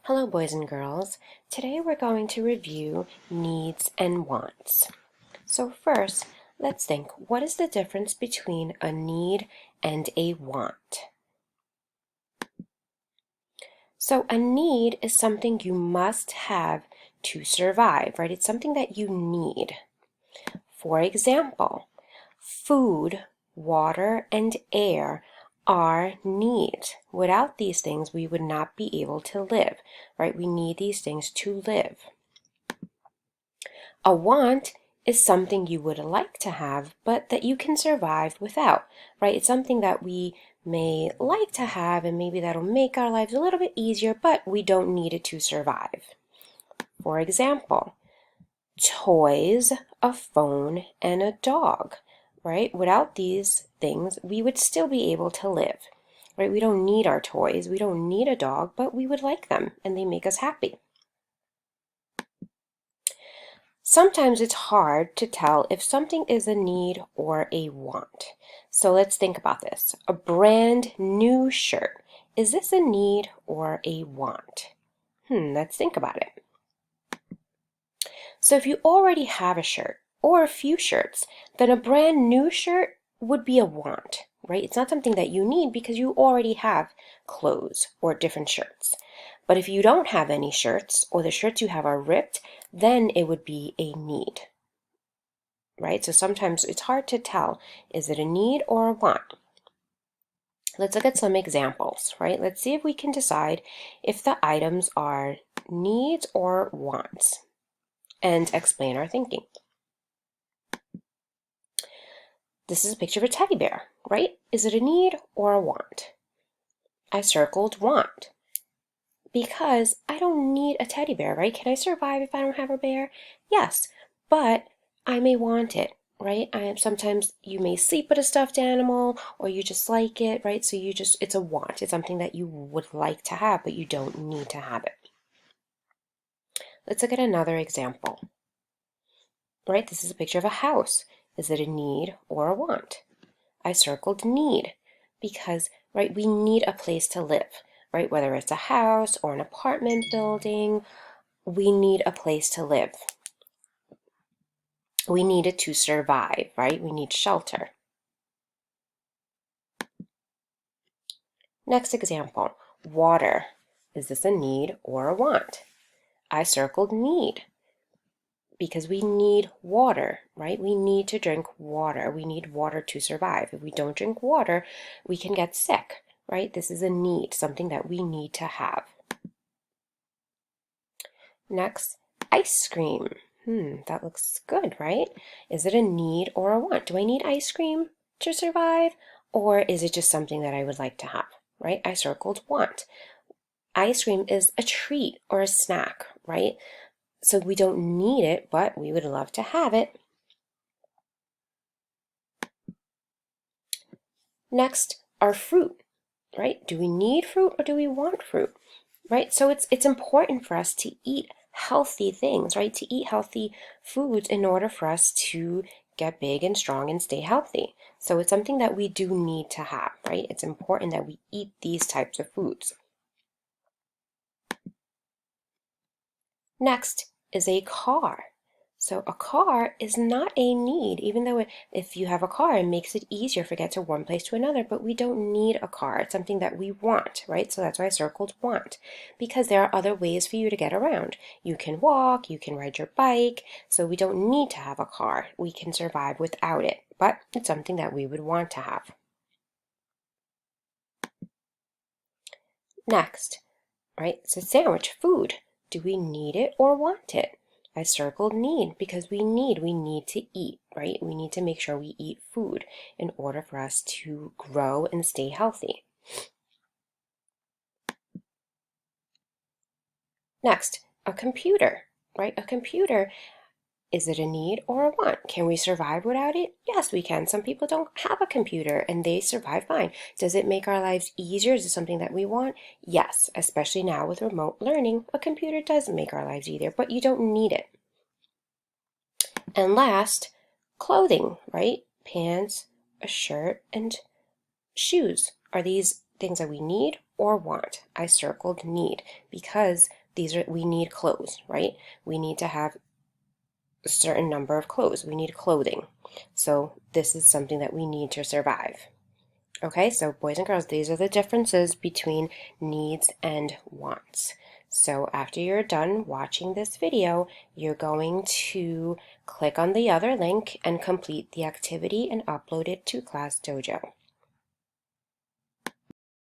Hello, boys and girls. Today we're going to review needs and wants. So first, let's think, what is the difference between a need and a want? So a need is something you must have to survive, right? It's something that you need. For example, food, water, and air are needs. Without these things, we would not be able to live, right? We need these things to live. A want is something you would like to have, but that you can survive without, right? It's something that we may like to have, and maybe that'll make our lives a little bit easier, but we don't need it to survive. For example, toys, a phone, and a dog, right? Without these things, we would still be able to live, right? We don't need our toys, we don't need a dog, but we would like them, and they make us happy. Sometimes it's hard to tell if something is a need or a want. So let's think about this. A brand new shirt. Is this a need or a want? Let's think about it. So if you already have a shirt or a few shirts, then a brand new shirt would be a want, right? It's not something that you need because you already have clothes or different shirts. But if you don't have any shirts or the shirts you have are ripped, then it would be a need, right? So sometimes it's hard to tell, is it a need or a want? Let's look at some examples, right? Let's see if we can decide if the items are needs or wants and explain our thinking. This is a picture of a teddy bear, right? Is it a need or a want? I circled want because I don't need a teddy bear, right? Can I survive if I don't have a bear? Yes, but I may want it, right? Sometimes you may sleep with a stuffed animal or you just like it, right? So it's a want. It's something that you would like to have, but you don't need to have it. Let's look at another example, right? This is a picture of a house. Is it a need or a want? I circled need because, right, we need a place to live, right? Whether it's a house or an apartment building, we need a place to live. We need it to survive, right? We need shelter. Next example, water. Is this a need or a want? I circled need because we need water, right? We need to drink water. We need water to survive. If we don't drink water, we can get sick, right? This is a need, something that we need to have. Next, ice cream. That looks good, right? Is it a need or a want? Do I need ice cream to survive? Or is it just something that I would like to have, right? I circled want. Ice cream is a treat or a snack, right? So we don't need it, but we would love to have it. Next, our fruit, right? Do we need fruit or do we want fruit, right? So it's important for us to eat healthy things, right? To eat healthy foods in order for us to get big and strong and stay healthy. So it's something that we do need to have, right? It's important that we eat these types of foods. Next is a car. So a car is not a need, even though if you have a car, it makes it easier to get to one place to another, but we don't need a car. It's something that we want, right? So that's why I circled want, because there are other ways for you to get around. You can walk, you can ride your bike, so we don't need to have a car. We can survive without it, but it's something that we would want to have. Next, right, it's a sandwich, food. Do we need it or want it? I circled need because we need to eat, right? We need to make sure we eat food in order for us to grow and stay healthy. Next, a computer, right? A computer, is it a need or a want? Can we survive without it? Yes, we can. Some people don't have a computer and they survive fine. Does it make our lives easier? Is it something that we want? Yes, especially now with remote learning, a computer does make our lives easier, but you don't need it. And last, clothing, right? Pants, a shirt, and shoes. Are these things that we need or want? I circled need because we need clothes, right? We need to have a certain number of clothes. We need clothing. So this is something that we need to survive. Okay, so boys and girls, these are the differences between needs and wants. So after you're done watching this video, you're going to click on the other link and complete the activity and upload it to Class Dojo.